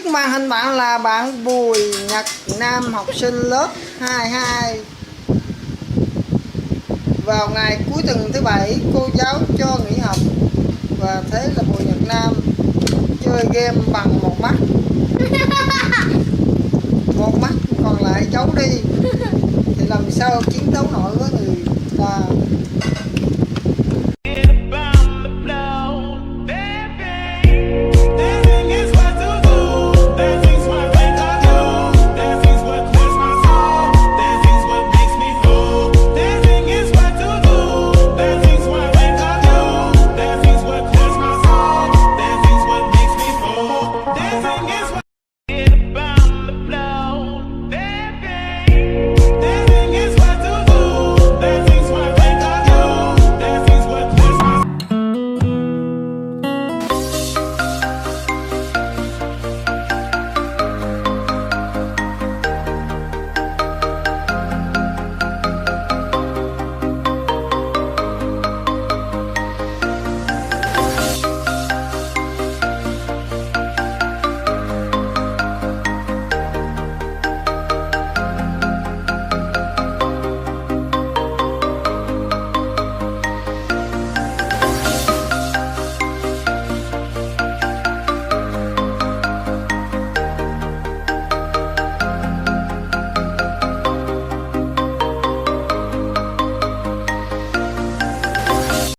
Trước màn hình bạn là bạn Bùi Nhật Nam, học sinh lớp 22. Vào ngày cuối tuần thứ bảy, cô giáo cho nghỉ học và thế là Bùi Nhật Nam chơi game bằng một mắt. Một mắt còn lại giấu đi thì làm sao chiến đấu nổi với người ta.